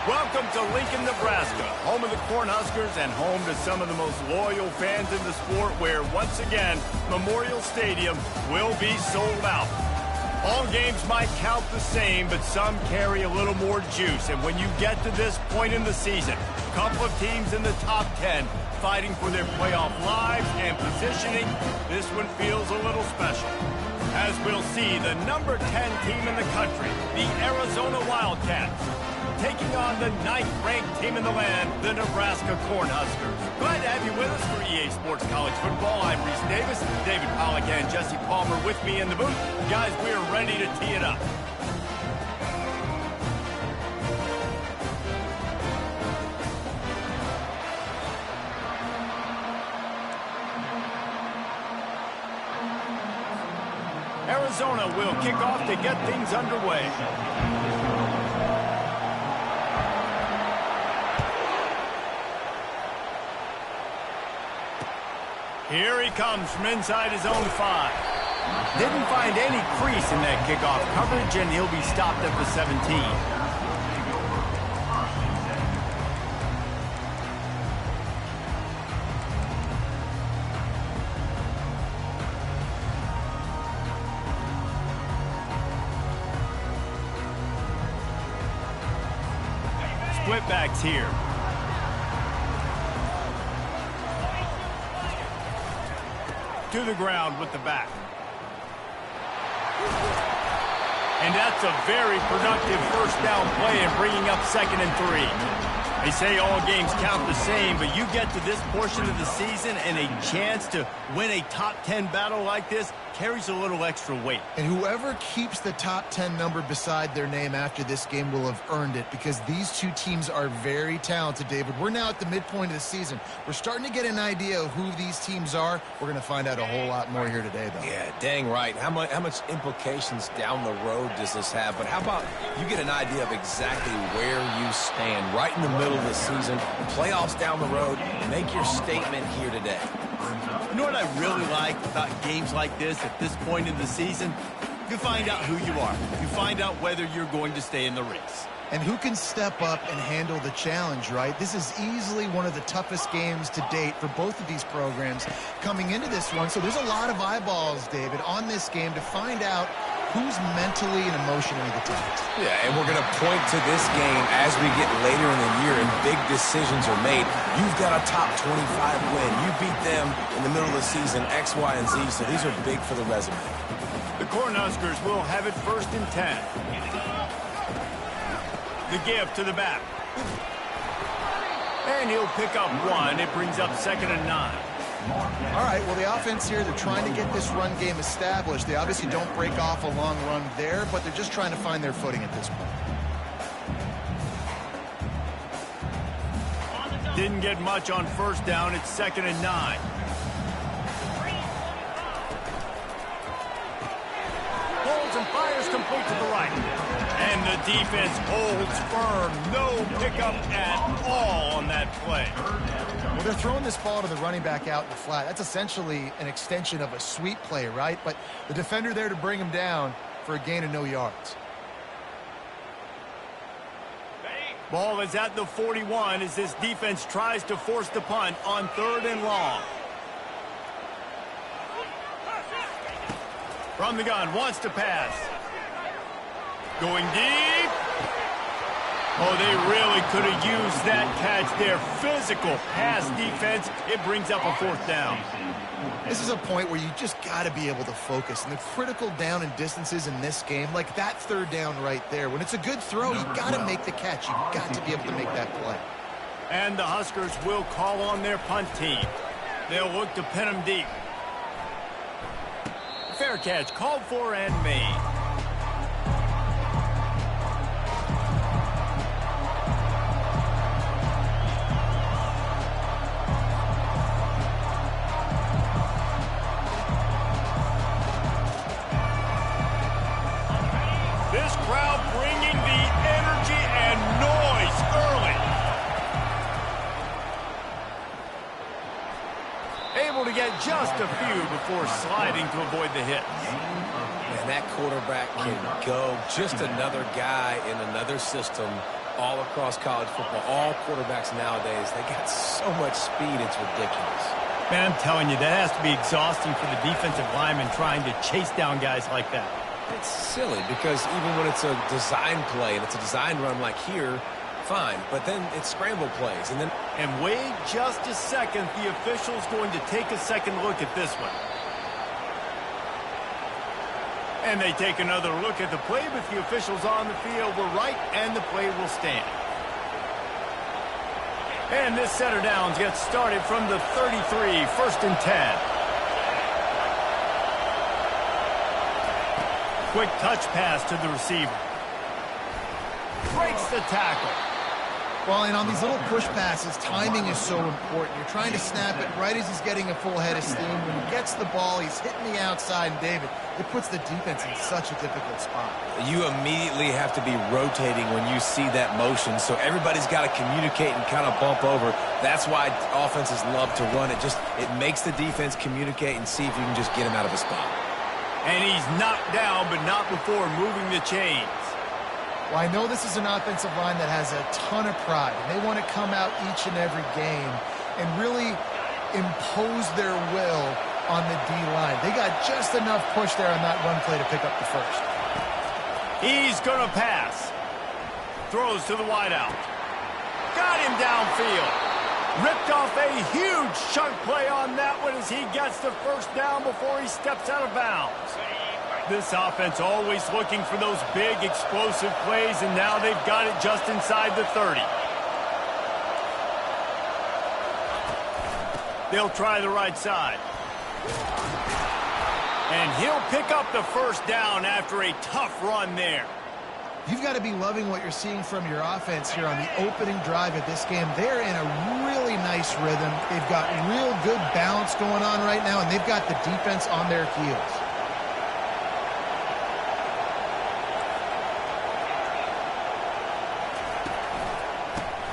Welcome to Lincoln, Nebraska, home of the Cornhuskers and home to some of the most loyal fans in the sport, where, once again, Memorial Stadium will be sold out. All games might count the same, but some carry a little more juice. And when you get to this point in the season, a couple of teams in the top 10 fighting for their playoff lives and positioning, this one feels a little special. As we'll see, the number 10 team in the country, the Arizona Wildcats, taking on the 9th-ranked team in the land, the Nebraska Cornhuskers. Glad to have you with us for EA Sports College Football. I'm Reese Davis, David Pollack and Jesse Palmer with me in the booth. Guys, we're ready to tee it up. Arizona will kick off to get things underway. Here he comes from inside his own 5. Didn't find any crease in that kickoff coverage, and he'll be stopped at the 17. Split backs here. To the ground with the back. And that's a very productive first down play and bringing up 2nd and 3. They say all games count the same, but you get to this portion of the season and a chance to win a top 10 battle like this carries a little extra weight. And whoever keeps the top 10 number beside their name after this game will have earned it, because these two teams are very talented, David. We're now at the midpoint of the season. We're starting to get an idea of who these teams are. We're going to find out a whole lot more here today, though. Yeah, dang right. How much implications down the road does this have? But how about you get an idea of exactly where you stand right in the middle of the season, playoffs down the road, make your statement here today. You know what I really like about games like this at this point in the season? You find out who you are. You find out whether you're going to stay in the race. And who can step up and handle the challenge, right? This is easily one of the toughest games to date for both of these programs coming into this one. So there's a lot of eyeballs, David, on this game to find out who's mentally and emotionally the toughest. Yeah, and we're going to point to this game as we get later in the year and big decisions are made. You've got a top 25 win. You beat them in the middle of the season, X, Y, and Z, so these are big for the resume. The Cornhuskers will have it 1st and 10. The give to the back. And he'll pick up 1. It brings up 2nd and 9. All right, well, the offense here, they're trying to get this run game established. They obviously don't break off a long run there, but they're just trying to find their footing at this point. Didn't get much on first down. It's 2nd and 9. Holds and fires complete to the right. And the defense holds firm. No pickup at all on that play. Well, they're throwing this ball to the running back out in the flat. That's essentially an extension of a sweep play, right? But the defender there to bring him down for a gain of no yards. Ball is at the 41 as this defense tries to force the punt on 3rd and long. From the gun, wants to pass. Going deep. Oh, they really could have used that catch there. Physical pass defense. It brings up a 4th down. This is a point where you just got to be able to focus. And the critical down and distances in this game, like that 3rd down right there, when it's a good throw, you got to make the catch. You got to be able to make that play. And the Huskers will call on their punt team. They'll look to pin them deep. Fair catch called for and made. This crowd bringing the energy and noise early. Able to get just a few before sliding to avoid the hit. And that quarterback can go. Just another guy in another system all across college football. All quarterbacks nowadays, they got so much speed, it's ridiculous. Man, I'm telling you, that has to be exhausting for the defensive lineman trying to chase down guys like that. It's silly because even when it's a design play and it's a design run like here, fine. But then it's scramble plays. And wait just a second. The official's going to take a second look at this one. And they take another look at the play, but the officials on the field were right, and the play will stand. And this setter downs gets started from the 33, 1st and 10. Quick touch pass to the receiver. Breaks the tackle. Well, and on these little push passes, timing is so important. You're trying to snap it right as he's getting a full head of steam. When he gets the ball, he's hitting the outside, and David, it puts the defense in such a difficult spot. You immediately have to be rotating when you see that motion, so everybody's got to communicate and kind of bump over. That's why offenses love to run it. It makes the defense communicate and see if you can just get him out of a spot. And he's knocked down, but not before moving the chains. Well, I know this is an offensive line that has a ton of pride, and they want to come out each and every game and really impose their will on the D-line. They got just enough push there on that run play to pick up the first. He's going to pass. Throws to the wideout. Got him downfield. Ripped off a huge chunk play on that one as he gets the first down before he steps out of bounds. This offense always looking for those big, explosive plays, and now they've got it just inside the 30. They'll try the right side. And he'll pick up the first down after a tough run there. You've got to be loving what you're seeing from your offense here on the opening drive of this game. They're in a really nice rhythm. They've got real good balance going on right now, and they've got the defense on their heels.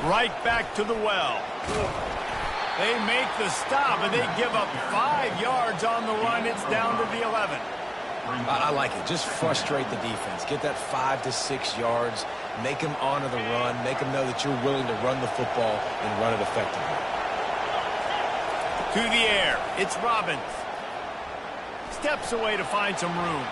Right back to the well. They make the stop, and they give up 5 yards on the run. It's down to the 11. I like it. Just frustrate the defense. Get that 5 to 6 yards. Make them honor the run. Make them know that you're willing to run the football and run it effectively. To the air. It's Robbins. Steps away to find some room.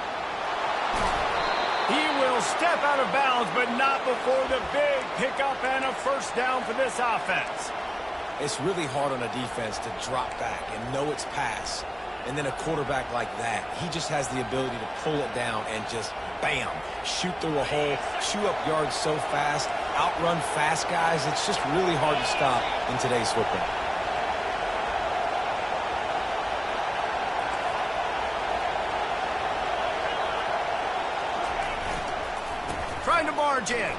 He will step out of bounds, but not before the big pickup and a first down for this offense. It's really hard on a defense to drop back and know it's pass. And then a quarterback like that, he just has the ability to pull it down and just, bam, shoot through a hole, shoot up yards so fast, outrun fast guys. It's just really hard to stop in today's football. Trying to barge in.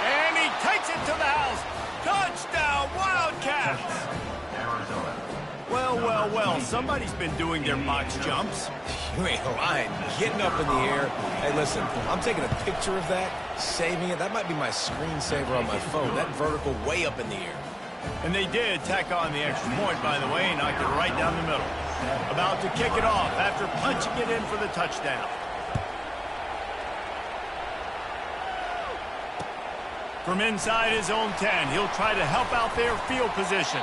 And he takes it to the house. Touchdown, Wildcats! Well, well, well, somebody's been doing their box jumps. You ain't lying. Getting up in the air. Hey, listen, I'm taking a picture of that, saving it. That might be my screensaver on my phone. That vertical way up in the air. And they did tack on the extra point, by the way, and knocked it right down the middle. About to kick it off after punching it in for the touchdown. From inside his own 10, he'll try to help out their field position.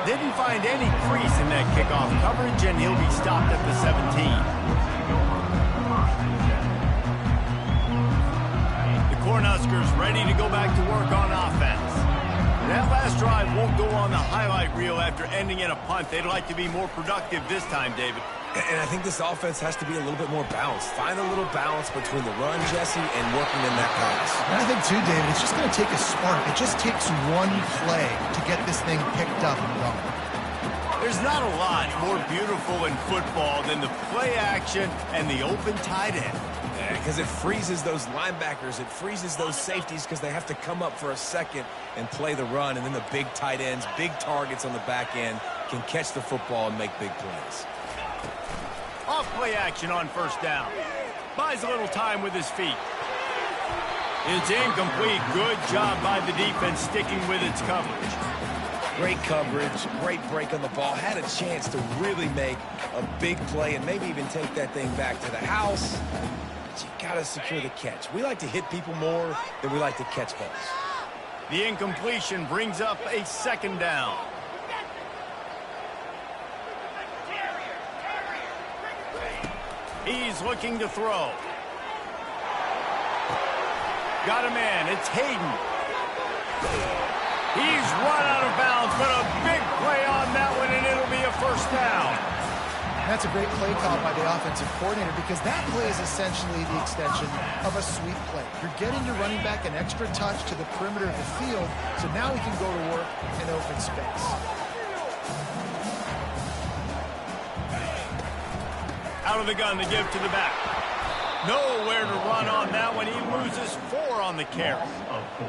Didn't find any crease in that kickoff coverage, and he'll be stopped at the 17. The Cornhuskers ready to go back to work on offense. That last drive won't go on the highlight reel after ending in a punt. They'd like to be more productive this time, David. And I think this offense has to be a little bit more balanced. Find a little balance between the run, Jesse, and working in that pass. And I think, too, David, it's just going to take a spark. It just takes one play to get this thing picked up and going. There's not a lot more beautiful in football than the play action and the open tight end. Because it freezes those linebackers. It freezes those safeties because they have to come up for a second and play the run. And then the big tight ends, big targets on the back end can catch the football and make big plays. Off play action on first down. Buys a little time with his feet. It's incomplete. Good job by the defense sticking with its coverage. Great coverage, great break on the ball. Had a chance to really make a big play and maybe even take that thing back to the house. But you got to secure the catch. We like to hit people more than we like to catch balls. The incompletion brings up a second down. He's looking to throw. Got a man. It's Hayden. He's run out of bounds, but a big play on that one, and it'll be a first down. That's a great play call by the offensive coordinator because that play is essentially the extension of a sweep play. You're getting your running back an extra touch to the perimeter of the field, so now he can go to work in open space. Out of the gun to give to the back. Nowhere to run on that one. He loses 4 on the carry.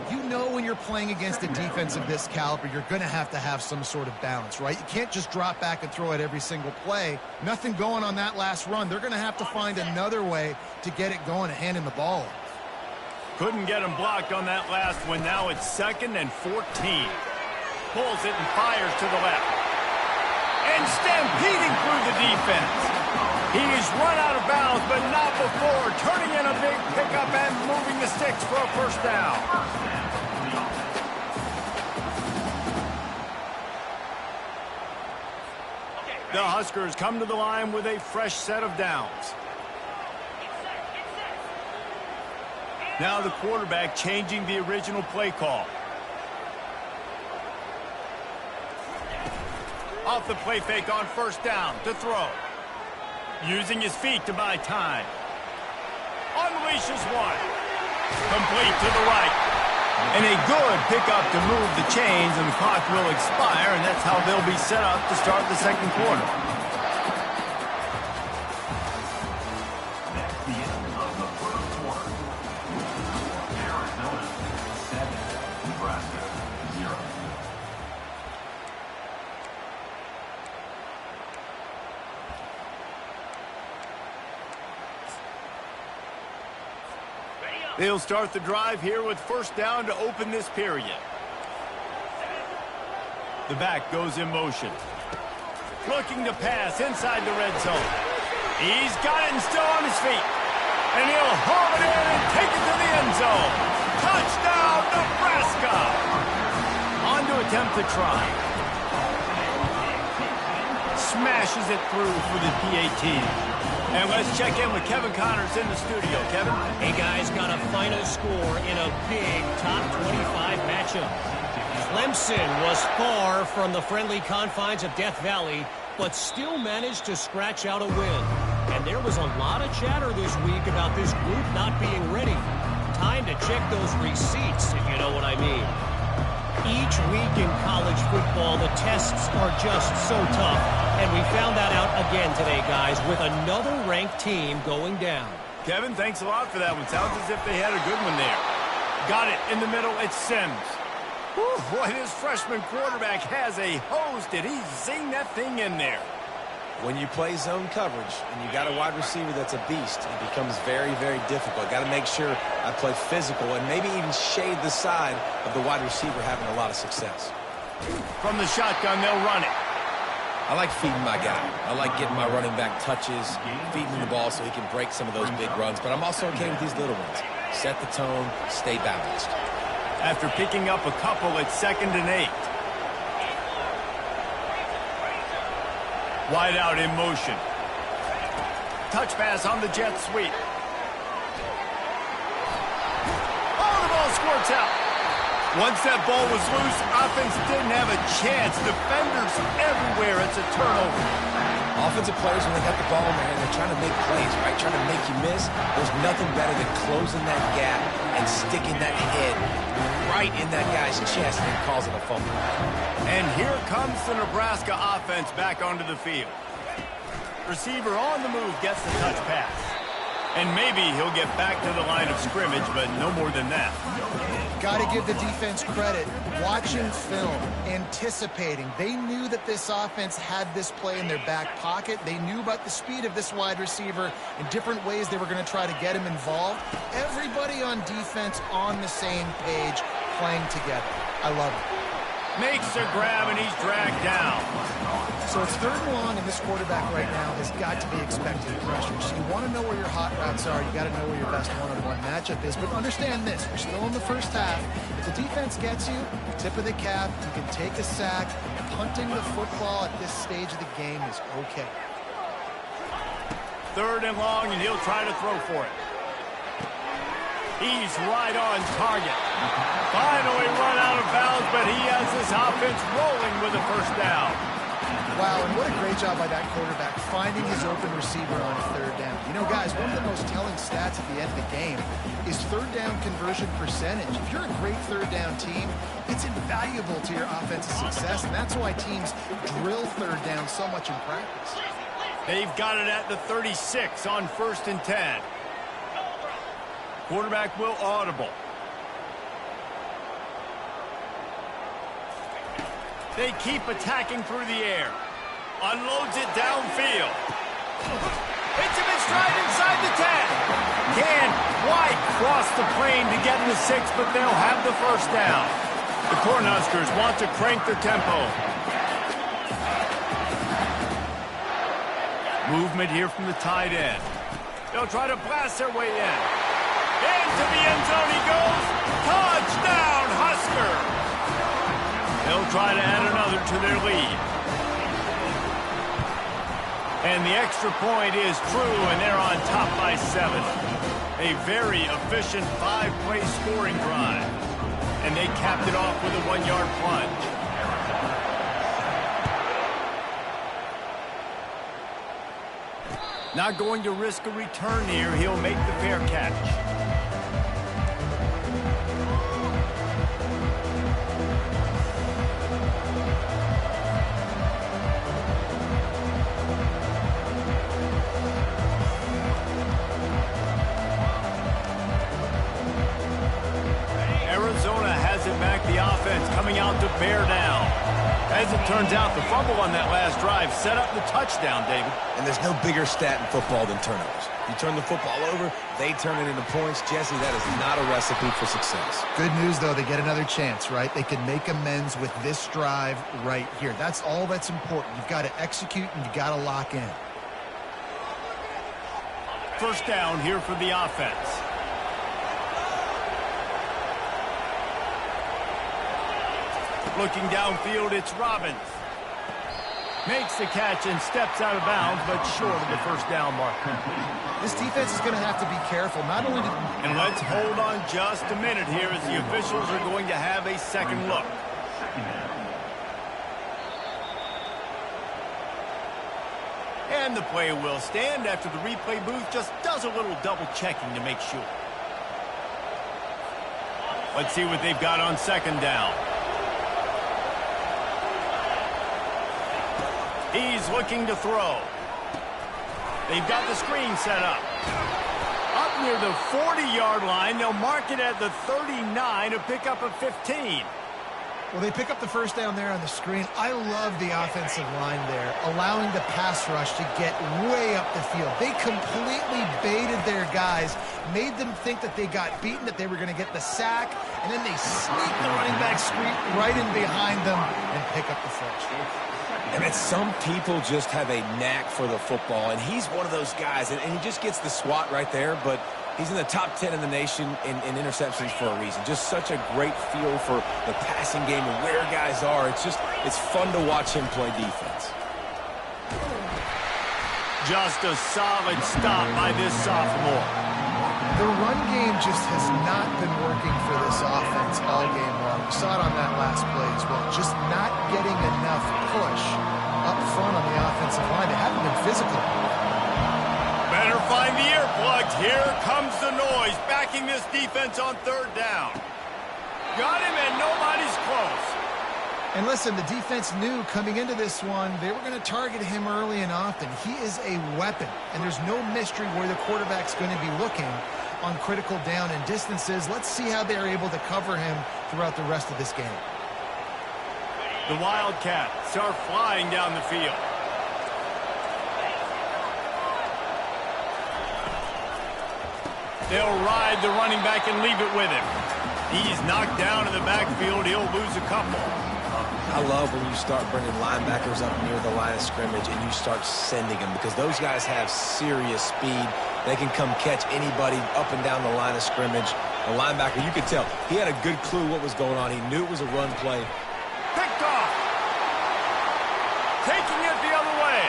You know when you're playing against a defense of this caliber, you're going to have some sort of balance, right? You can't just drop back and throw it every single play. Nothing going on that last run. They're going to have to find another way to get it going and hand him the ball. Couldn't get him blocked on that last one. Now it's 2nd and 14. Pulls it and fires to the left. And stampeding through the defense. He's run out of bounds, but not before. Turning in a big pickup and moving the sticks for a first down. The Huskers come to the line with a fresh set of downs. Now the quarterback changing the original play call. Off the play fake on first down to throw. Using his feet to buy time. Unleashes one. Complete to the right. And a good pickup to move the chains, and the clock will expire, and that's how they'll be set up to start the second quarter. That's the end of the first quarter. Arizona 7, Nebraska 0. They'll start the drive here with first down to open this period. The back goes in motion. Looking to pass inside the red zone. He's got it and still on his feet. And he'll haul it in and take it to the end zone. Touchdown, Nebraska! On to attempt the try. Smashes it through for the PAT. And let's check in with Kevin Connors in the studio. Kevin? Hey, guys, got a final score in a big top 25 matchup. Clemson was far from the friendly confines of Death Valley, but still managed to scratch out a win. And there was a lot of chatter this week about this group not being ready. Time to check those receipts, if you know what I mean. Each week in college football, the tests are just so tough. And we found that out again today, guys, with another ranked team going down. Kevin, thanks a lot for that one. Sounds as if they had a good one there. Got it in the middle. It's Sims. Whew, boy, this freshman quarterback has a hose. Did he zing that thing in there? When you play zone coverage and you got a wide receiver that's a beast, it becomes very, very difficult. Got to make sure I play physical and maybe even shade the side of the wide receiver having a lot of success. From the shotgun, they'll run it. I like feeding my guy. I like getting my running back touches, feeding him the ball so he can break some of those big runs. But I'm also okay with these little ones. Set the tone, stay balanced. After picking up a couple, it's 2nd and 8. Wide out in motion. Touch pass on the jet sweep. Oh, the ball squirts out. Once that ball was loose, offense didn't have a chance. Defenders everywhere. It's a turnover. Offensive players, when they got the ball in their hand, they're trying to make plays, right? Trying to make you miss. There's nothing better than closing that gap and sticking that head right in that guy's chest and causing a fumble. And here comes the Nebraska offense back onto the field. Receiver on the move gets the touch pass. And maybe he'll get back to the line of scrimmage, but no more than that. Got to give the defense credit. Watching film, anticipating. They knew that this offense had this play in their back pocket. They knew about the speed of this wide receiver and different ways they were going to try to get him involved. Everybody on defense on the same page, playing together. I love it. Makes a grab, and he's dragged down. So it's 3rd and long, and this quarterback right now has got to be expecting pressure. So you want to know where your hot routes are. You got to know where your best one-on-one matchup is. But understand this: we're still in the first half. If the defense gets you, tip of the cap, you can take a sack. Punting the football at this stage of the game is okay. 3rd and long, and he'll try to throw for it. He's right on target. Finally run out of bounds, but he has this offense rolling with a 1st down. Wow, and what a great job by that quarterback, finding his open receiver on 3rd down. You know, guys, one of the most telling stats at the end of the game is 3rd down conversion percentage. If you're a great 3rd down team, it's invaluable to your offensive success, and that's why teams drill 3rd down so much in practice. They've got it at the 36 on 1st and 10. Quarterback will audible. They keep attacking through the air. Unloads it downfield. Hits him in stride inside the 10. Can't quite cross the plane to get the 6, but they'll have the 1st down. The Cornhuskers want to crank their tempo. Movement here from the tight end. They'll try to blast their way in. Into the end zone he goes. Touchdown, Husker! They'll try to add another to their lead. And the extra point is true, and they're on top by 7. A very efficient 5-play scoring drive. And they capped it off with a 1-yard plunge. Not going to risk a return here. He'll make the fair catch. Coming out to bear down. As it turns out, the fumble on that last drive set up the touchdown, David. And there's no bigger stat in football than turnovers. You turn the football over, they turn it into points. Jesse, that is not a recipe for success. Good news, though, they get another chance, right? They can make amends with this drive right here. That's all that's important. You've got to execute, and you've got to lock in. 1st down here for the offense. Looking downfield, it's Robbins. Makes the catch and steps out of bounds, but short of the 1st down mark. This defense is going to have to be careful. Not only And let's hold on just a minute here as the officials are going to have a second look. And the play will stand after the replay booth just does a little double checking to make sure. Let's see what they've got on 2nd down. He's looking to throw. They've got the screen set up. Up near the 40-yard line. They'll mark it at the 39 to pick up a 15. Well, they pick up the first down there on the screen. I love the offensive line there, allowing the pass rush to get way up the field. They completely baited their guys, made them think that they got beaten, that they were going to get the sack, and then they sneak the running back screen right in behind them and pick up the first. I mean, some people just have a knack for the football, and he's one of those guys, and he just gets the swat right there, but he's in the top 10 in the nation in interceptions for a reason. Just such a great feel for the passing game and where guys are. It's fun to watch him play defense. Just a solid stop by this sophomore. The run game just has not been working for this offense all game long. We saw it on that last play as well. Just not getting enough push up front on the offensive line. They haven't been physical. Better find the earplugs. Here comes the noise, backing this defense on third down. Got him, and nobody's close. And listen, the defense knew coming into this one, they were going to target him early and often. He is a weapon, and there's no mystery where the quarterback's going to be looking on critical down and distances. Let's see how they're able to cover him throughout the rest of this game. The Wildcats are flying down the field. They'll ride the running back and leave it with him. He's knocked down in the backfield. He'll lose a couple. I love when you start bringing linebackers up near the line of scrimmage and you start sending them, because those guys have serious speed. They can come catch anybody up and down the line of scrimmage. The linebacker, you could tell, he had a good clue what was going on. He knew it was a run play. Picked off. Taking it the other way.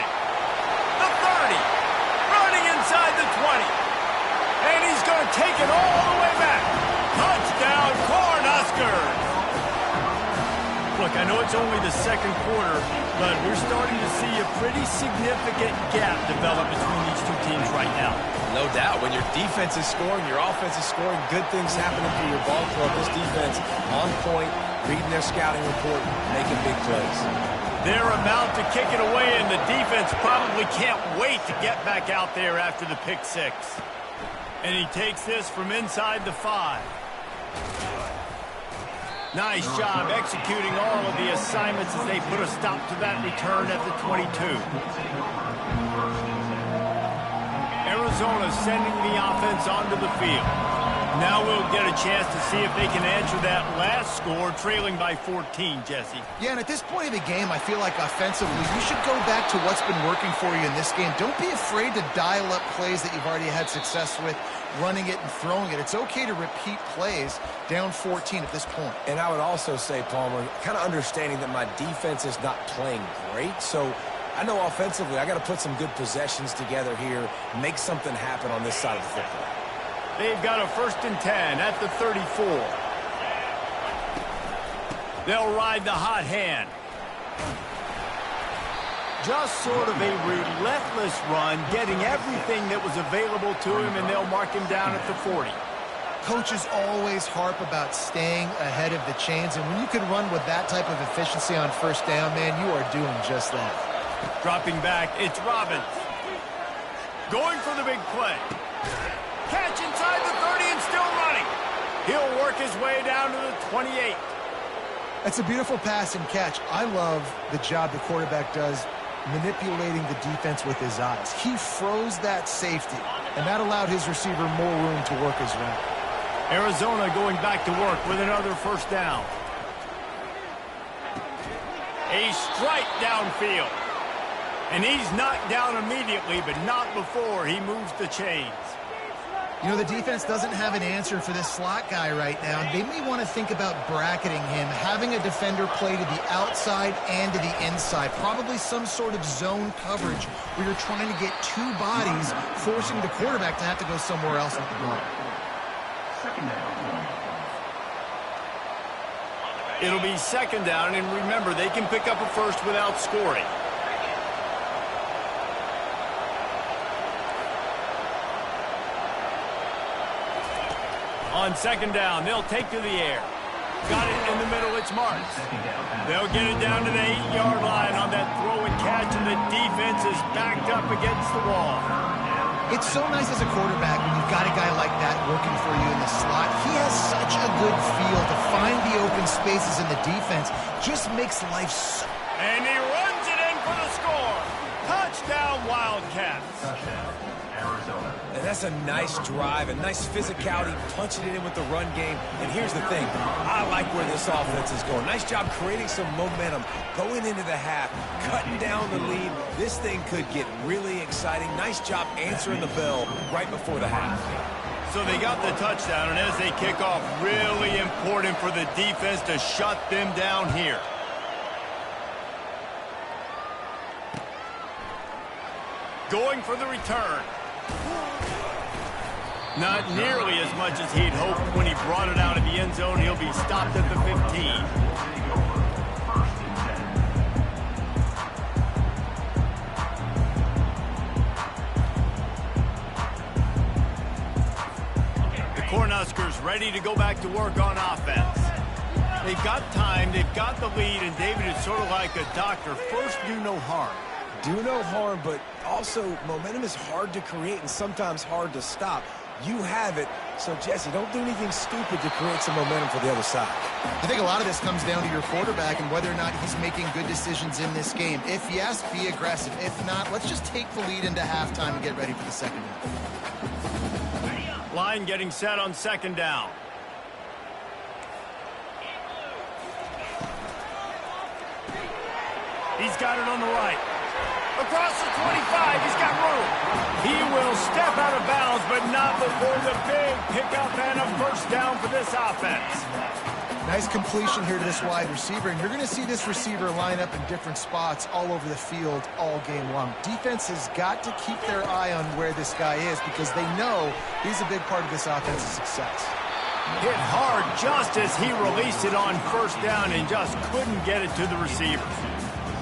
The 30. Running inside the 20. And he's going to take it all the way back. Touchdown, Cornhuskers. Look, I know it's only the second quarter, but we're starting to see a pretty significant gap develop between these two teams right now. No doubt. When your defense is scoring, your offense is scoring, good things happening for your ball club. This defense on point, reading their scouting report, making big plays. They're about to kick it away, and the defense probably can't wait to get back out there after the pick six. And he takes this from inside the 5. Nice job executing all of the assignments as they put a stop to that return at the 22. Arizona sending the offense onto the field. Now we'll get a chance to see if they can answer that last score, trailing by 14, Jesse. Yeah, and at this point of the game, I feel like offensively, you should go back to what's been working for you in this game. Don't be afraid to dial up plays that you've already had success with, running it and throwing it. It's okay to repeat plays down 14 at this point. And I would also say, Palmer, kind of understanding that my defense is not playing great, so I know offensively I got to put some good possessions together here, make something happen on this side of the football. They've got a 1st and 10 at the 34. They'll ride the hot hand. Just sort of a relentless run, getting everything that was available to him, and they'll mark him down at the 40. Coaches always harp about staying ahead of the chains, and when you can run with that type of efficiency on first down, man, you are doing just that. Dropping back, it's Robbins. Going for the big play. Catch inside the 30 and still running. He'll work his way down to the 28. That's a beautiful pass and catch. I love the job the quarterback does manipulating the defense with his eyes. He froze that safety, and that allowed his receiver more room to work his route. Arizona going back to work with another first down. A strike downfield. And he's knocked down immediately, but not before he moves the chains. You know, the defense doesn't have an answer for this slot guy right now. They may want to think about bracketing him, having a defender play to the outside and to the inside. Probably some sort of zone coverage where you're trying to get two bodies, forcing the quarterback to have to go somewhere else with the ball. It'll be 2nd down, and remember, they can pick up a first without scoring. On 2nd down, they'll take to the air. Got it in the middle, it's Marks. They'll get it down to the 8-yard line on that throw and catch, and the defense is backed up against the wall. It's so nice as a quarterback when you've got a guy like that working for you in the slot. He has such a good feel to find the open spaces in the defense just makes life so... And he runs it in for the score. Touchdown, Wildcats. Touchdown, Arizona. And that's a nice drive, a nice physicality, punching it in with the run game. And here's the thing, I like where this offense is going. Nice job creating some momentum, going into the half, cutting down the lead. This thing could get really exciting. Nice job answering the bell right before the half. So they got the touchdown, and as they kick off, really important for the defense to shut them down here. Going for the return. Not nearly as much as he'd hoped when he brought it out of the end zone. He'll be stopped at the 15. The Cornhuskers ready to go back to work on offense. They've got time, they've got the lead, and David is sort of like a doctor. First, do no harm. Do no harm, but also momentum is hard to create and sometimes hard to stop. You have it, so Jesse, don't do anything stupid to create some momentum for the other side. I think a lot of this comes down to your quarterback and whether or not he's making good decisions in this game. If yes, be aggressive. If not, let's just take the lead into halftime and get ready for the second half. Line getting set on second down. He's got it on the right. Across the 25, he's got room. He will step out of bounds, but not before the big pickup and a first down for this offense. Nice completion here to this wide receiver, and you're going to see this receiver line up in different spots all over the field all game long. Defense has got to keep their eye on where this guy is because they know he's a big part of this offense's success. Hit hard just as he released it on first down and just couldn't get it to the receiver.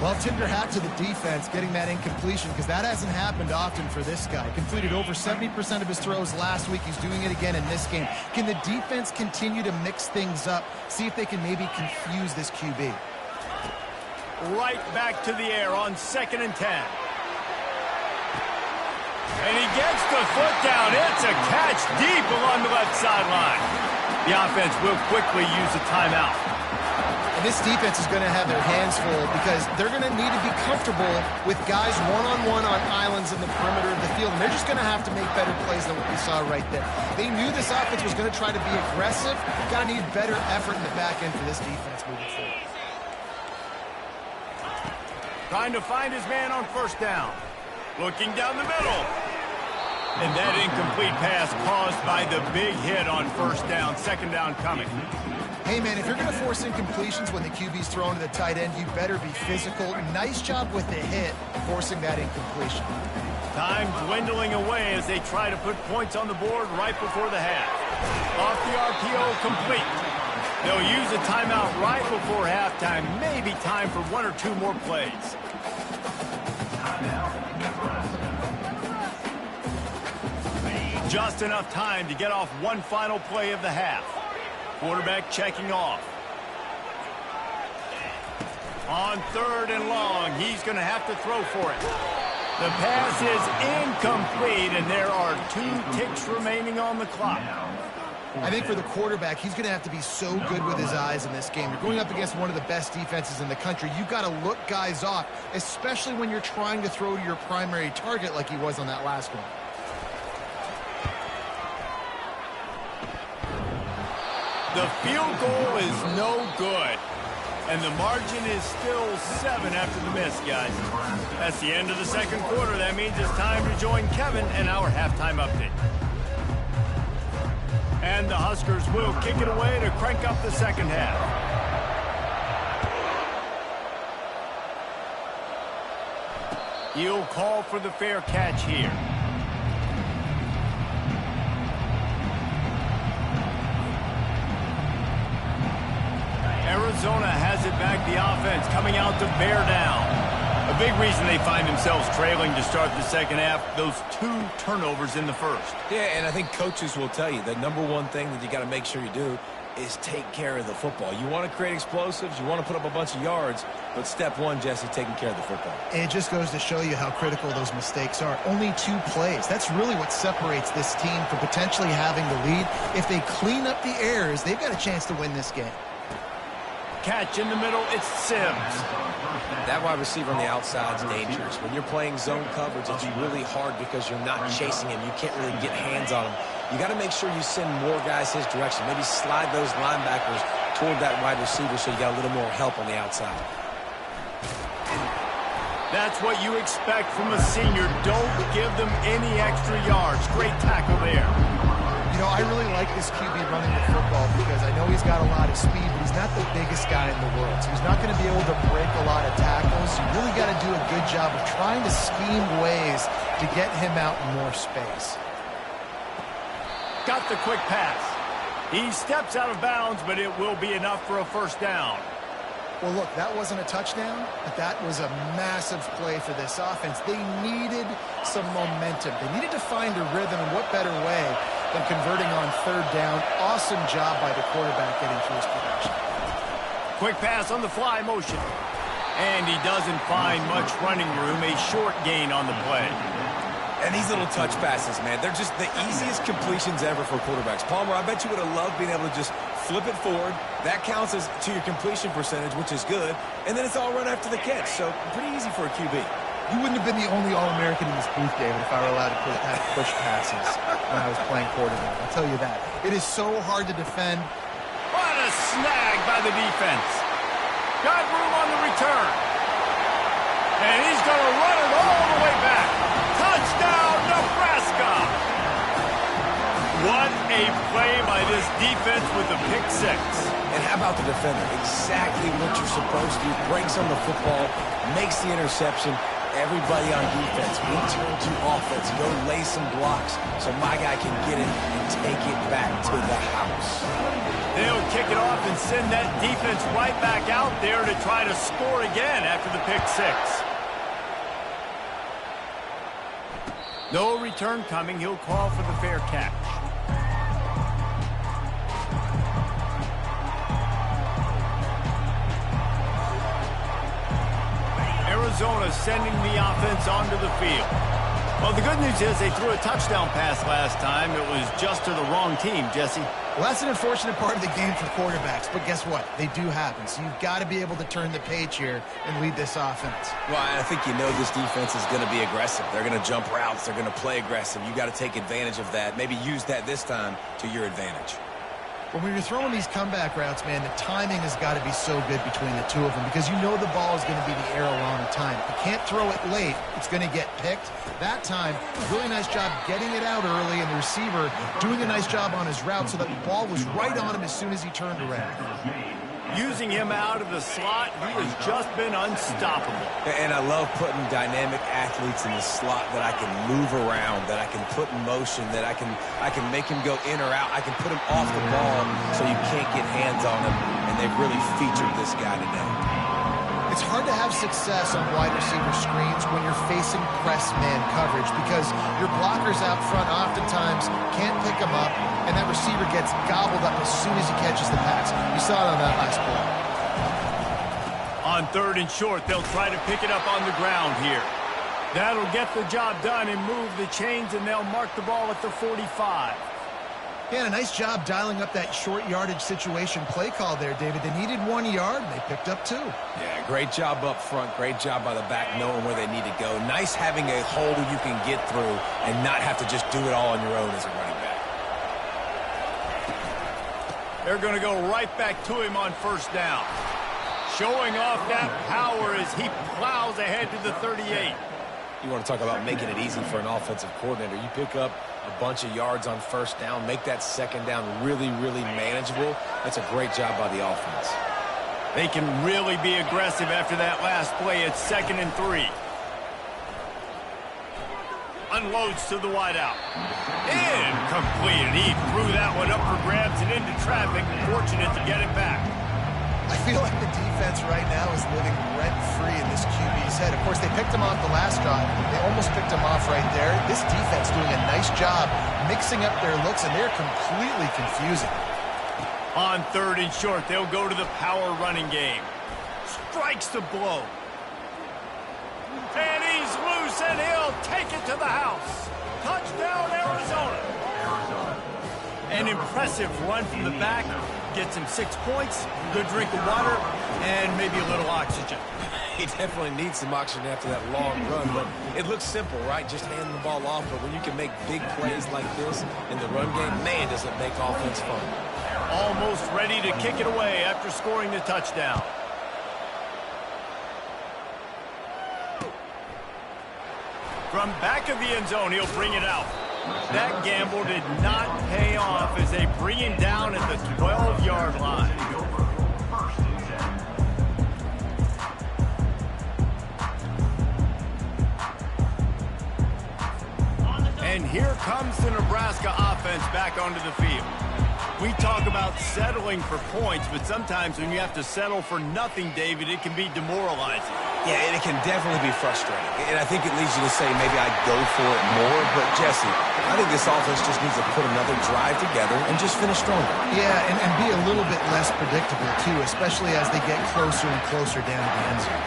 Well, tip your hat to the defense getting that incompletion because that hasn't happened often for this guy. Completed over 70% of his throws last week. He's doing it again in this game. Can the defense continue to mix things up? See if they can maybe confuse this QB. Right back to the air on 2nd and 10. And he gets the foot down. It's a catch deep along the left sideline. The offense will quickly use a timeout. This defense is going to have their hands full because they're going to need to be comfortable with guys one-on-one on islands in the perimeter of the field, and they're just going to have to make better plays than what we saw right there. They knew this offense was going to try to be aggressive. Got to need better effort in the back end for this defense moving forward. Trying to find his man on first down. Looking down the middle. And that incomplete pass caused by the big hit on first down. Second down coming. Hey, man, if you're going to force incompletions when the QB's thrown to the tight end, you better be physical. Nice job with the hit, forcing that incompletion. Time dwindling away as they try to put points on the board right before the half. Off the RPO, complete. They'll use a timeout right before halftime. Maybe time for one or two more plays. Just enough time to get off one final play of the half. Quarterback checking off. On 3rd and long, he's going to have to throw for it. The pass is incomplete, and there are 2 ticks remaining on the clock. I think for the quarterback, he's going to have to be so good with his eyes in this game. You're going up against one of the best defenses in the country. You've got to look guys off, especially when you're trying to throw to your primary target like he was on that last one. The field goal is no good. And the margin is still 7 after the miss, guys. That's the end of the second quarter. That means it's time to join Kevin and our halftime update. And the Huskers will kick it away to crank up the second half. He'll call for the fair catch here. Arizona has it back, the offense coming out to bear down. A A big reason they find themselves trailing to start the second half, those 2 turnovers in the first. Yeah, and I think coaches will tell you the number one thing that you got to make sure you do is take care of the football. You want to create explosives, you want to put up a bunch of yards, but step one, Jesse, taking care of the football. It just goes to show you how critical those mistakes are. Only 2 plays. That's really what separates this team from potentially having the lead. If they clean up the errors, they've got a chance to win this game. Catch in the middle, it's Sims. That wide receiver on the outside is dangerous. When you're playing zone coverage, it's really hard because you're not chasing him. You can't really get hands on him. You got to make sure you send more guys his direction. Maybe slide those linebackers toward that wide receiver so you got a little more help on the outside. That's what you expect from a senior. Don't give them any extra yards. Great tackle there. You know, I really like this QB running the football because I know he's got a lot of speed, but he's not the biggest guy in the world. So he's not going to be able to break a lot of tackles. You really got to do a good job of trying to scheme ways to get him out in more space. Got the quick pass. He steps out of bounds, but it will be enough for a first down. Well, look, that wasn't a touchdown, but that was a massive play for this offense. They needed some momentum. They needed to find a rhythm, and what better way than converting on 3rd down. Awesome job by the quarterback getting through his progression. Quick pass on the fly motion. And he doesn't find much running room. A short gain on the play. And these little touch passes, man, they're just the easiest completions ever for quarterbacks. Palmer, I bet you would have loved being able to just flip it forward. That counts as to your completion percentage, which is good. And then it's all run after the catch. So pretty easy for a QB. You wouldn't have been the only All-American in this booth, David, if I were allowed to have push passes when I was playing quarterback. I'll tell you that. It is so hard to defend. What a snag by the defense. Got room on the return. And he's going to run it all the way back. Touchdown, Nebraska! What a play by this defense with the pick 6. And how about the defender? Exactly what you're supposed to do. Breaks on the football, makes the interception. Everybody on defense, we turn to offense. Go lay some blocks so my guy can get it and take it back to the house. They'll kick it off and send that defense right back out there to try to score again after the pick 6. No return coming. He'll call for the fair catch. Arizona sending the offense onto the field. Well, the good news is they threw a touchdown pass last time. It was just to the wrong team, Jesse. Well, that's an unfortunate part of the game for quarterbacks, but guess what? They do happen. So you've got to be able to turn the page here and lead this offense. Well, I think you know this defense is going to be aggressive. They're going to jump routes. They're going to play aggressive. You got to take advantage of that. Maybe use that this time to your advantage. When you're throwing these comeback routes, man, the timing has got to be so good between the 2 of them because you know the ball is going to be the air a long time. If you can't throw it late, it's going to get picked. That time, really nice job getting it out early, and the receiver doing a nice job on his route so that the ball was right on him as soon as he turned around. Using him out of the slot, he has just been unstoppable. And I love putting dynamic athletes in the slot that I can move around, that I can put in motion, that I can make him go in or out. I can put him off the ball so you can't get hands on him, and they've really featured this guy today. It's hard to have success on wide receiver screens when you're facing press man coverage because your blockers out front oftentimes can't pick them up, and that receiver gets gobbled up as soon as he catches the pass. You saw it on that last play. On 3rd and short, they'll try to pick it up on the ground here. That'll get the job done and move the chains, and they'll mark the ball at the 45. Yeah, a nice job dialing up that short yardage situation play call there, David. They needed 1 yard, and they picked up 2. Yeah, great job up front. Great job by the back knowing where they need to go. Nice having a hole you can get through and not have to just do it all on your own as a running back. They're going to go right back to him on 1st down. Showing off that power as he plows ahead to the 38. You want to talk about making it easy for an offensive coordinator. You pick up a bunch of yards on 1st down, make that 2nd down really, really manageable. That's a great job by the offense. They can really be aggressive after that last play. It's 2nd and 3. Unloads to the wideout. Incomplete. He threw that one up for grabs and into traffic. Fortunate to get it back. I feel like the defense right now is living rent-free in this QB's head. Of course, they picked him off the last drive. They almost picked him off right there. This defense doing a nice job mixing up their looks, and they're completely confusing. On 3rd and short, they'll go to the power running game. Strikes the blow. And he's loose, and he'll take it to the house. Touchdown, Arizona. An impressive run from the back. Gets him 6 points, good drink of water, and maybe a little oxygen. He definitely needs some oxygen after that long run, but it looks simple, right? Just handing the ball off, but when you can make big plays like this in the run game, man, does it make offense fun. Almost ready to kick it away after scoring the touchdown. From back of the end zone, he'll bring it out. That gamble did not pay off as they bring him down at the 12-yard line. And here comes the Nebraska offense back onto the field. We talk about settling for points, but sometimes when you have to settle for nothing, David, it can be demoralizing. Yeah, and it can definitely be frustrating. And I think it leads you to say maybe I'd go for it more. But, Jesse, I think this offense just needs to put another drive together and just finish stronger. Yeah, and be a little bit less predictable, too, especially as they get closer and closer down to the end zone.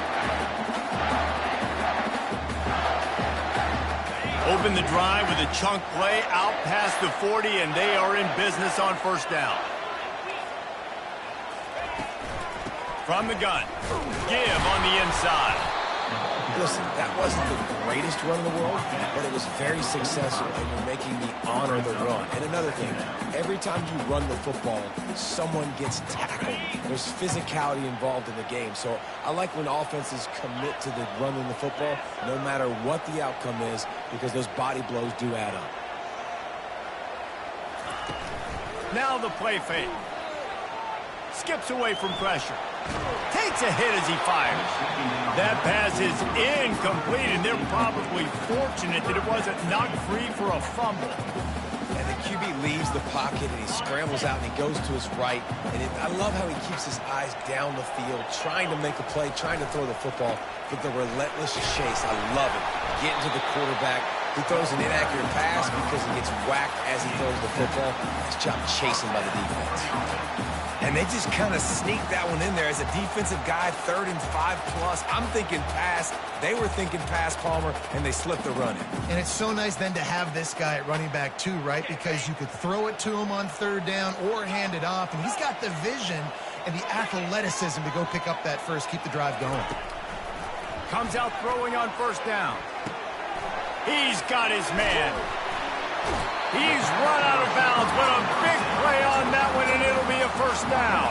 Open the drive with a chunk play out past the 40, and they are in business on 1st down. From the gun, give on the inside. Listen, that wasn't the greatest run in the world, but it was very successful, and you're making me honor the run. And another thing, every time you run the football, someone gets tackled. There's physicality involved in the game. So I like when offenses commit to the running the football, no matter what the outcome is, because those body blows do add up. Now the play fake. Skips away from pressure. Takes a hit as he fires. That pass is incomplete, and they're probably fortunate that it wasn't knocked free for a fumble. And the QB leaves the pocket, and he scrambles out, and he goes to his right. And I love how he keeps his eyes down the field, trying to make a play, trying to throw the football with the relentless chase. I love it. Getting to the quarterback. He throws an inaccurate pass because he gets whacked as he throws the football. Nice job chasing by the defense. And they just kind of sneaked that one in there as a defensive guy, 3rd and 5+. I'm thinking pass. They were thinking pass, Palmer, and they slipped the run in. And it's so nice then to have this guy at running back too, right? Because you could throw it to him on 3rd down or hand it off, and he's got the vision and the athleticism to go pick up that first, keep the drive going. Comes out throwing on 1st down. He's got his man. He's run out of bounds, but a big play on that one, and it'll be a 1st down.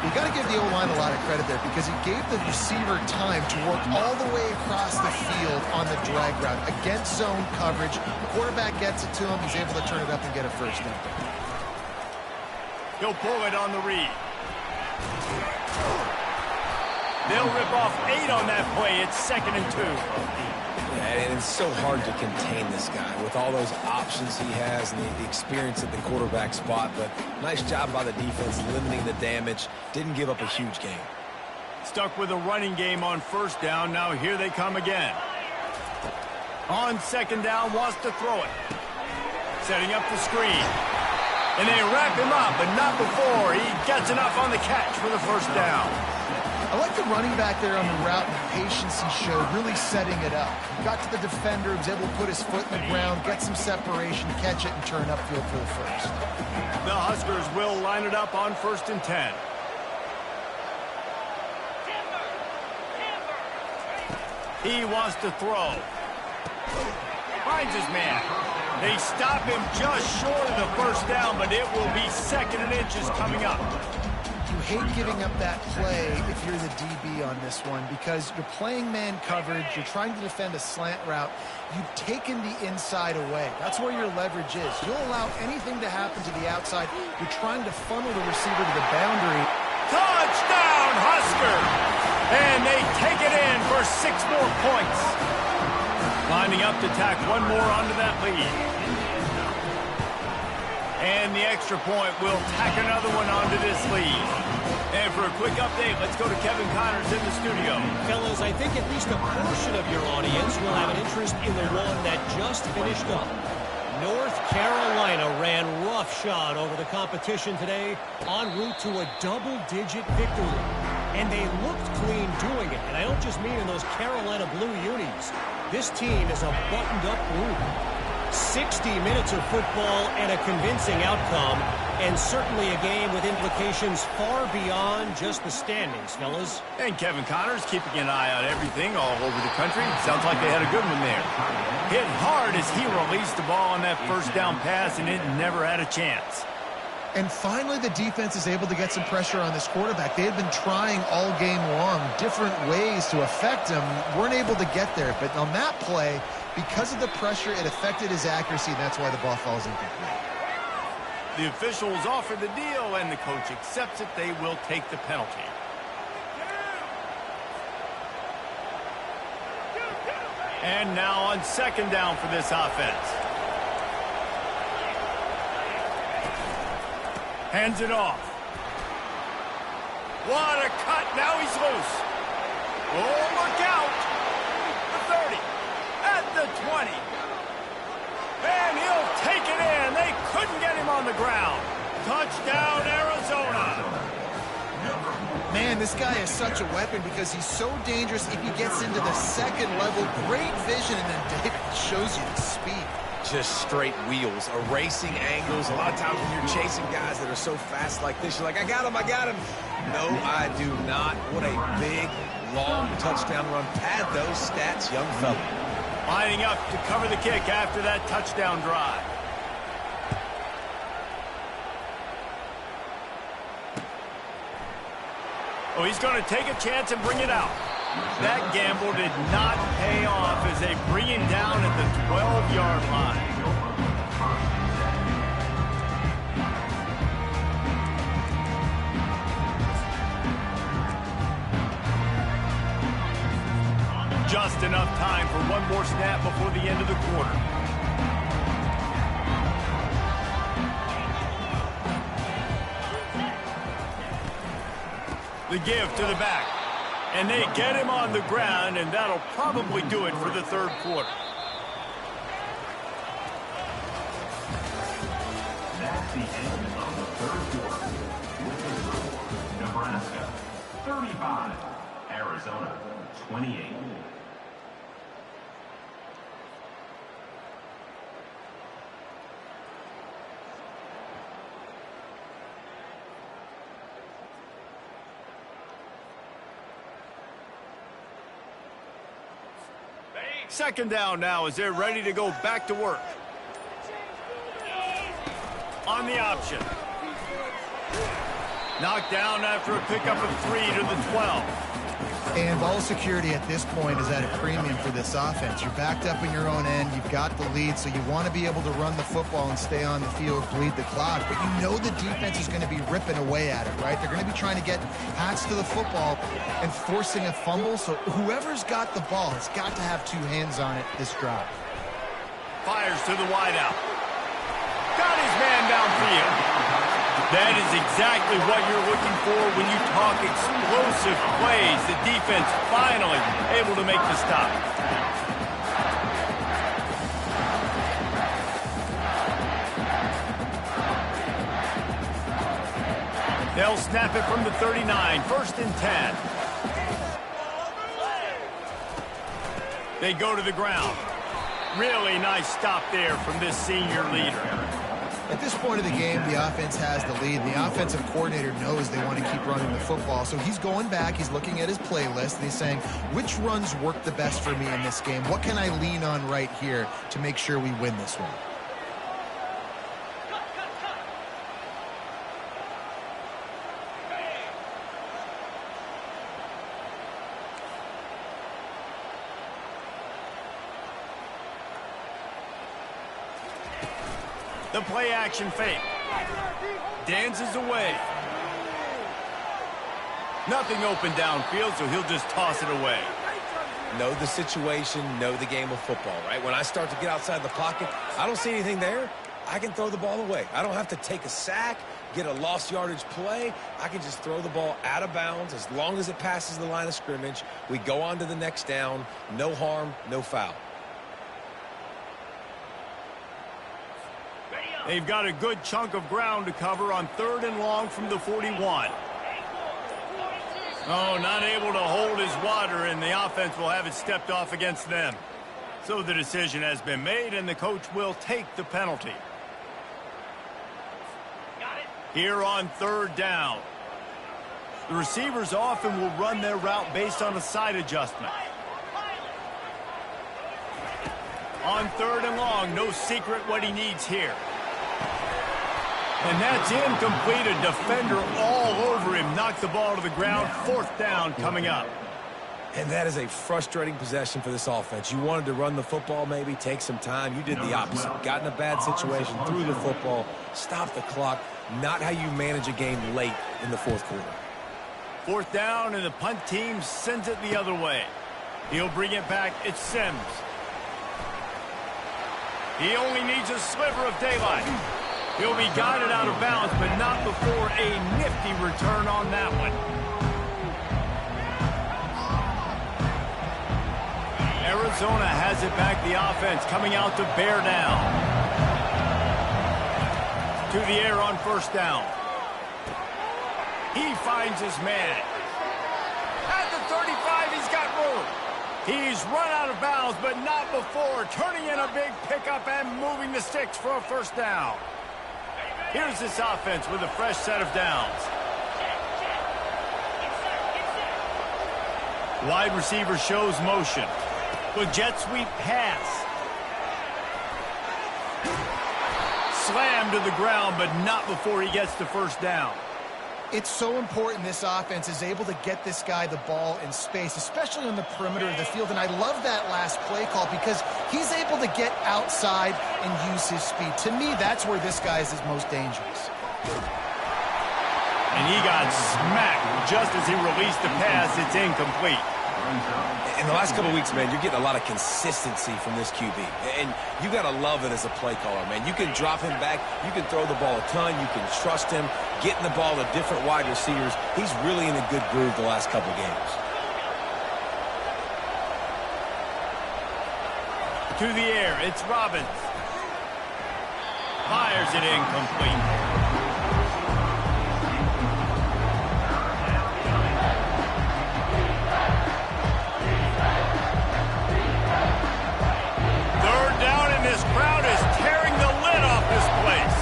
You got to give the O-line a lot of credit there because he gave the receiver time to work all the way across the field on the drag route. Against zone coverage, the quarterback gets it to him, he's able to turn it up and get a 1st down. He'll pull it on the read. They'll rip off 8 on that play. It's 2nd and 2. And it's so hard to contain this guy with all those options he has and the experience at the quarterback spot. But nice job by the defense limiting the damage. Didn't give up a huge game. Stuck with a running game on 1st down. Now here they come again. On 2nd down, wants to throw it. Setting up the screen. And they wrap him up, but not before he gets enough on the catch for the 1st down. I like the running back there on the route and the patience he showed, really setting it up. Got to the defender, was able to put his foot in the ground, get some separation, catch it, and turn upfield for the 1st. The Huskers will line it up on 1st and 10. He wants to throw. Finds his man. They stop him just short of the 1st down, but it will be 2nd and inches coming up. You hate giving up that play if you're the DB on this one because you're playing man coverage, you're trying to defend a slant route, you've taken the inside away. That's where your leverage is. You'll allow anything to happen to the outside. You're trying to funnel the receiver to the boundary. Touchdown, Husker! And they take it in for 6 more points. Lining up to tack one more onto that lead. And the extra point will tack another one onto this lead. And for a quick update, let's go to Kevin Connors in the studio. Fellas, I think at least a portion of your audience will have an interest in the one that just finished up. North Carolina ran roughshod over the competition today en route to a double-digit victory. And they looked clean doing it. And I don't just mean in those Carolina blue unis. This team is a buttoned-up group. 60 minutes of football and a convincing outcome, and certainly a game with implications far beyond just the standings, fellas. And Kevin Connors keeping an eye on everything all over the country. Sounds like they had a good one there. Hit hard as he released the ball on that first down pass, and it never had a chance. And finally, the defense is able to get some pressure on this quarterback. They had been trying all game long different ways to affect him. Weren't able to get there. But on that play, because of the pressure, it affected his accuracy, and that's why the ball falls incomplete. The officials offer the deal, and the coach accepts it. They will take the penalty. And now on second down for this offense. Hands it off. What a cut. Now he's loose. Oh, look out. The 30. At the 20. And he'll take it in. They couldn't get him on the ground. Touchdown, Arizona. Man, this guy is such a weapon because he's so dangerous if he gets into the second level. Great vision, and then David shows you the speed. Just straight wheels, erasing angles. A lot of times when you're chasing guys that are so fast like this, you're like, I got him, I got him. No, I do not. What a big, long touchdown run. Pad those stats, young fella. Lining up to cover the kick after that touchdown drive. Oh, he's going to take a chance and bring it out. That gamble did not pay off as they bring him down at the 12-yard line. Just enough time for one more snap before the end of the quarter. The give to the back. And they get him on the ground, and that'll probably do it for the third quarter. That's the end of the third quarter. With the score, Nebraska 35, Arizona 28. Second down now as they're ready to go back to work. On the option. Knocked down after a pickup of 3 to the 12. And ball security at this point is at a premium for this offense. You're backed up in your own end. You've got the lead, so you want to be able to run the football and stay on the field, bleed the clock. But you know the defense is going to be ripping away at it, right? They're going to be trying to get hats to the football and forcing a fumble. So whoever's got the ball has got to have 2 hands on it this drive. Fires to the wideout. Got his man downfield. That is exactly what you're looking for when you talk explosive plays. The defense finally able to make the stop. They'll snap it from the 39, 1st and 10. They go to the ground. Really nice stop there from this senior leader. At this point of the game, the offense has the lead. The offensive coordinator knows they want to keep running the football. So he's going back, he's looking at his playlist, and he's saying, which runs work the best for me in this game? What can I lean on right here to make sure we win this one? The play action fake. Dances away. Nothing open downfield, so he'll just toss it away. Know the situation, know the game of football, right? When I start to get outside the pocket, I don't see anything there. I can throw the ball away. I don't have to take a sack, get a lost yardage play. I can just throw the ball out of bounds as long as it passes the line of scrimmage. We go on to the next down. No harm, no foul. They've got a good chunk of ground to cover on 3rd and long from the 41. Oh, not able to hold his water, and the offense will have it stepped off against them. So the decision has been made, and the coach will take the penalty. Here on 3rd down. The receivers often will run their route based on a side adjustment. On 3rd and long, no secret what he needs here. And that's incomplete. A defender all over him. Knocked the ball to the ground. 4th down coming up. And that is a frustrating possession for this offense. You wanted to run the football, maybe take some time. You did the opposite. Got in a bad situation, threw the football, stopped the clock. Not how you manage a game late in the 4th quarter. 4th down, and the punt team sends it the other way. He'll bring it back. It's Sims. He only needs a sliver of daylight. He'll be guided out of bounds, but not before a nifty return on that one. Arizona has it back, the offense coming out to bear down. To the air on 1st down. He finds his man. At the 35, he's got room. He's run out of bounds, but not before turning in a big pickup and moving the sticks for a 1st down. Here's this offense with a fresh set of downs. Wide receiver shows motion. With jet sweep pass. Slammed to the ground, but not before he gets to 1st down. It's so important this offense is able to get this guy the ball in space, especially on the perimeter of the field. And I love that last play call because he's able to get outside and use his speed. To me, that's where this guy is his most dangerous. And he got smacked just as he released the pass. It's incomplete. In the last couple of weeks, man, you're getting a lot of consistency from this QB. And you got to love it as a play caller, man. You can drop him back. You can throw the ball a ton. You can trust him, getting the ball to different wide receivers. He's really in a good groove the last couple of games. To the air, it's Robbins. Fires it incomplete. This crowd is tearing the lid off this place.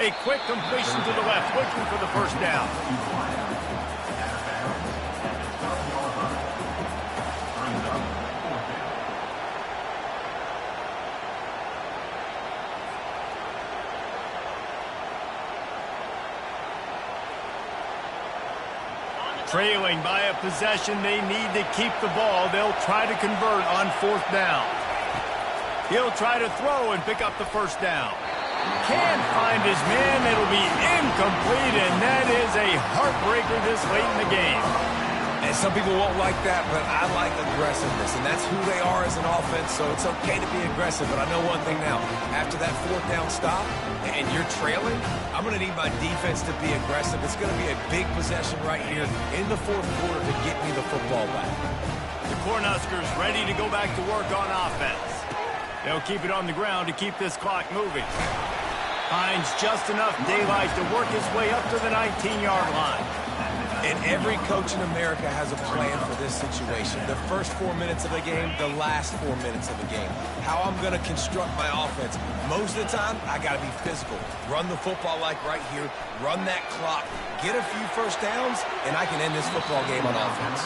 A quick completion to the left, looking for the 1st down. Trailing by a possession, they need to keep the ball. They'll try to convert on 4th down. He'll try to throw and pick up the 1st down. Can't find his man. It'll be incomplete, and that is a heartbreaker this late in the game. And some people won't like that, but I like aggressiveness, and that's who they are as an offense, so it's okay to be aggressive. But I know one thing now. After that 4th down stop, and you're trailing, I'm going to need my defense to be aggressive. It's going to be a big possession right here in the 4th quarter to get me the football back. The Cornhuskers ready to go back to work on offense. They'll keep it on the ground to keep this clock moving. Finds just enough daylight to work his way up to the 19-yard line. And every coach in America has a plan for this situation. The first 4 minutes of the game, the last 4 minutes of the game. How I'm going to construct my offense. Most of the time, I got to be physical. Run the football like right here. Run that clock. Get a few 1st downs, and I can end this football game on offense.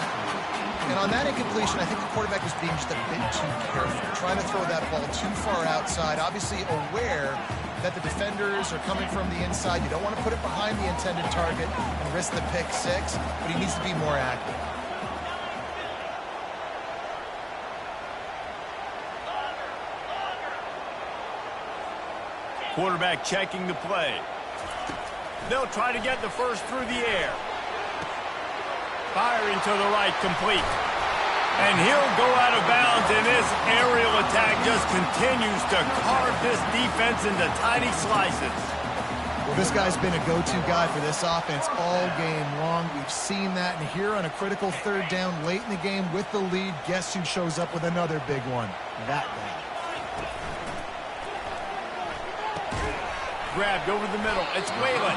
And on that incompletion, I think the quarterback was being just a bit too careful, trying to throw that ball too far outside, obviously aware that the defenders are coming from the inside. You don't want to put it behind the intended target and risk the pick 6, but he needs to be more accurate. Quarterback checking the play. They'll try to get the 1st through the air. Firing to the right, complete. And he'll go out of bounds, and this aerial attack just continues to carve this defense into tiny slices. Well, this guy's been a go-to guy for this offense all game long. We've seen that, and here on a critical third down late in the game with the lead, guess who shows up with another big one? That guy. Grabbed over the middle. It's Whalen.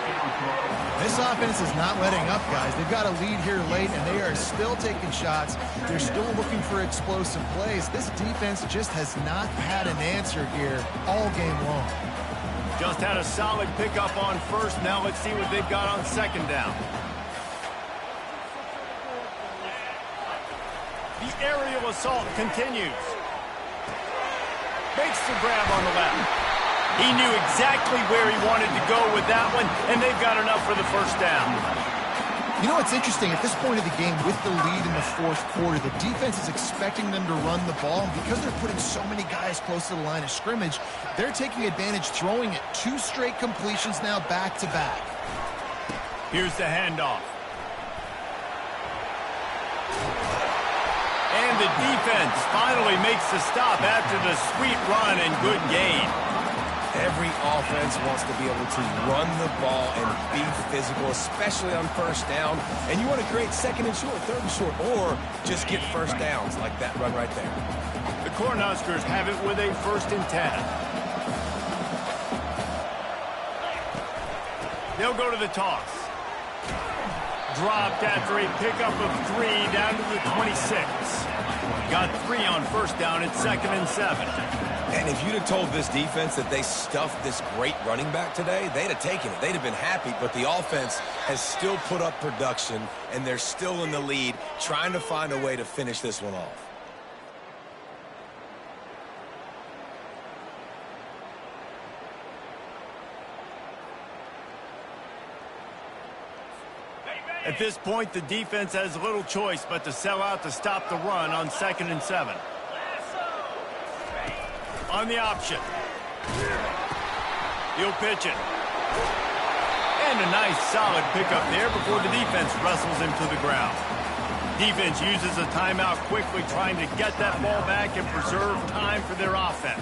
This offense is not letting up, guys. They've got a lead here late, and they are still taking shots. They're still looking for explosive plays. This defense just has not had an answer here all game long. Just had a solid pickup on first. Now let's see what they've got on second down. The aerial assault continues. Makes the grab on the left. He knew exactly where he wanted to go with that one, and they've got enough for the first down. You know what's interesting? At this point of the game, with the lead in the fourth quarter, the defense is expecting them to run the ball, and because they're putting so many guys close to the line of scrimmage, they're taking advantage, throwing it 2 straight completions now back-to-back. Here's the handoff. And the defense finally makes the stop after the sweet run and good gain. Every offense wants to be able to run the ball and be physical, especially on first down. And you want to create second and short, third and short, or just get first downs like that run right there. The Cornhuskers have it with a 1st and 10. They'll go to the toss. Dropped after a pickup of 3 down to the 26. Got 3 on first down at 2nd and 7. And if you'd have told this defense that they stuffed this great running back today, they'd have taken it. They'd have been happy, but the offense has still put up production, and they're still in the lead, trying to find a way to finish this one off. At this point, the defense has little choice but to sell out to stop the run on 2nd and 7. On the option. He'll pitch it. And a nice solid pickup there before the defense wrestles him to the ground. Defense uses a timeout quickly, trying to get that ball back and preserve time for their offense.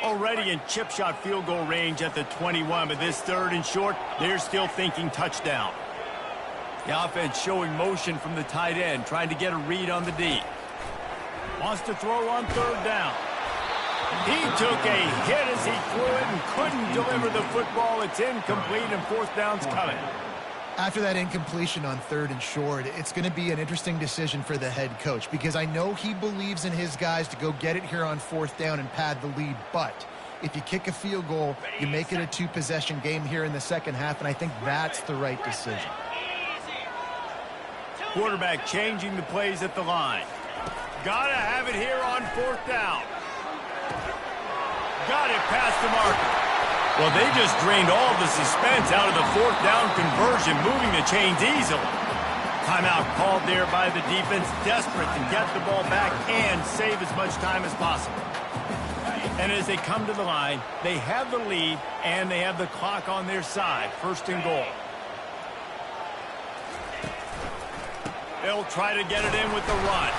Already in chip shot field goal range at the 21, but this 3rd and short, they're still thinking touchdown. The offense showing motion from the tight end, trying to get a read on the D. Wants to throw on 3rd down. He took a hit as he threw it and couldn't deliver the football. It's incomplete, and 4th down's coming. After that incompletion on 3rd and short, it's going to be an interesting decision for the head coach, because I know he believes in his guys to go get it here on 4th down and pad the lead, but if you kick a field goal, you make it a 2-possession game here in the second half, and I think that's the right decision. Quarterback changing the plays at the line. Gotta have it here on 4th down. Got it past the marker. Well, they just drained all the suspense out of the 4th down conversion, moving the chains easily. Timeout called there by the defense, desperate to get the ball back and save as much time as possible. And as they come to the line, they have the lead and they have the clock on their side. 1st and goal. They'll try to get it in with the run.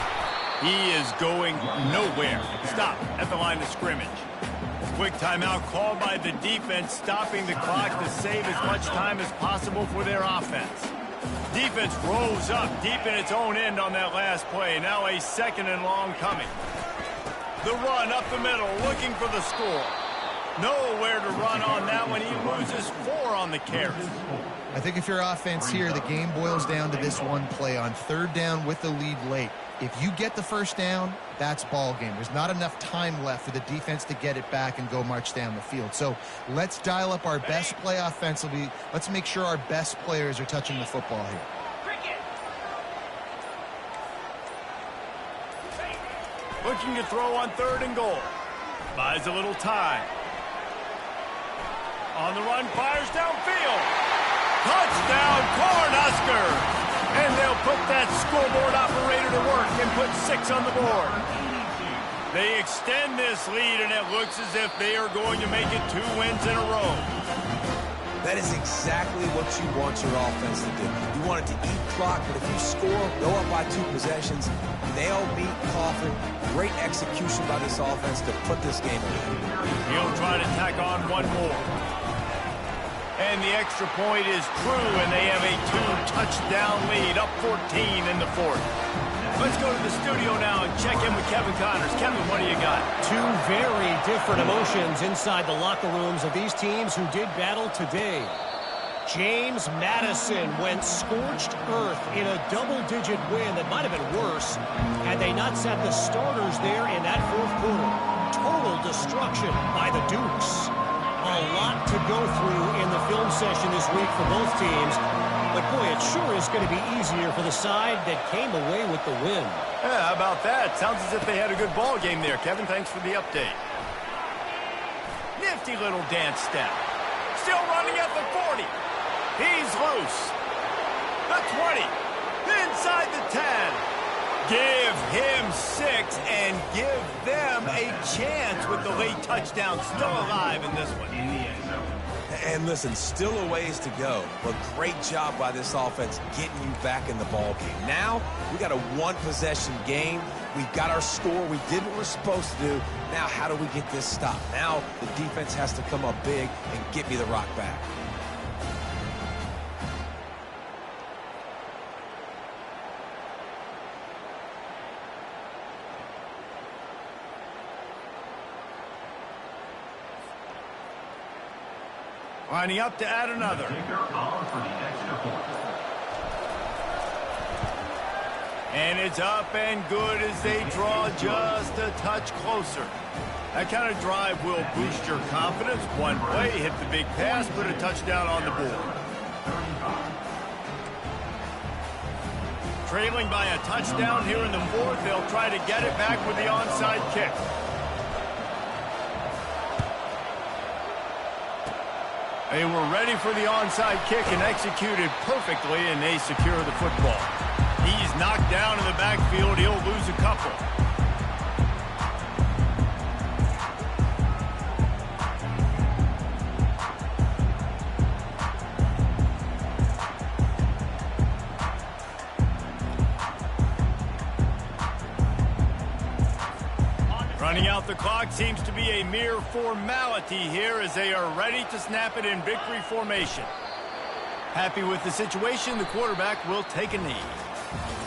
He is going nowhere. Stop at the line of scrimmage. Quick timeout called by the defense, stopping the clock to save as much time as possible for their offense. Defense rolls up deep in its own end on that last play. Now a 2nd and long coming. The run up the middle, looking for the score. Nowhere to run on that one. He loses 4 on the carry. I think if your offense here, the game boils down to this one play on 3rd down with the lead late. If you get the 1st down, that's ball game. There's not enough time left for the defense to get it back and go march down the field. So let's dial up our best play offensively. Let's make sure our best players are touching the football here. Looking to throw on 3rd and goal. Buys a little time. On the run, fires downfield. Touchdown, Cornhuskers! And they'll put that scoreboard operator to work and put 6 on the board. They extend this lead, and it looks as if they are going to make it 2 wins in a row. That is exactly what you want your offense to do. You want it to eat clock, but if you score, go up by 2 possessions, nail, meet, coffin. Great execution by this offense to put this game away. He'll try to tack on one more. And the extra point is true, and they have a 2-touchdown lead, up 14 in the 4th. Let's go to the studio now and check in with Kevin Connors. Kevin, what do you got? 2 very different emotions inside the locker rooms of these teams who did battle today. James Madison went scorched earth in a double-digit win that might have been worse had they not sat the starters there in that 4th quarter. Total destruction by the Dukes. A lot to go through in the film session this week for both teams. But, boy, it sure is going to be easier for the side that came away with the win. Yeah, how about that? Sounds as if they had a good ball game there. Kevin, thanks for the update. Nifty little dance step. Still running at the 40. He's loose. The 20. Inside the 10. Give him 6 and give them a chance with the late touchdown still alive in this one. And listen, still a ways to go, but great job by this offense getting you back in the ball game. Now, we got a 1-possession game. We've got our score. We did what we're supposed to do. Now, how do we get this stopped? Now, the defense has to come up big and get me the rock back. Lining up to add another. And it's up and good as they draw just a touch closer. That kind of drive will boost your confidence. One play, hit the big pass, put a touchdown on the board. Trailing by a touchdown here in the 4th. They'll try to get it back with the onside kick. They were ready for the onside kick and executed perfectly, and they secure the football. He's knocked down in the backfield. He'll lose a couple. Running out the clock seems to be a mere formality here as they are ready to snap it in victory formation. Happy with the situation, the quarterback will take a knee.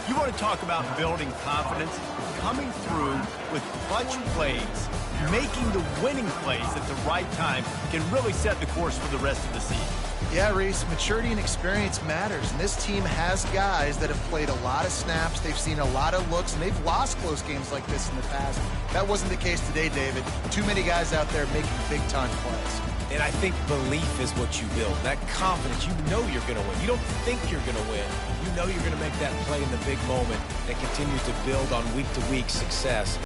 You want to talk about building confidence? Coming through with clutch plays, making the winning plays at the right time can really set the course for the rest of the season. Yeah, Reese, maturity and experience matters, and this team has guys that have played a lot of snaps. They've seen a lot of looks, and they've lost close games like this in the past. That wasn't the case today, David. Too many guys out there making big-time plays. And I think belief is what you build. That confidence, you know you're going to win. You don't think you're going to win. You know you're going to make that play in the big moment that continues to build on week-to-week success.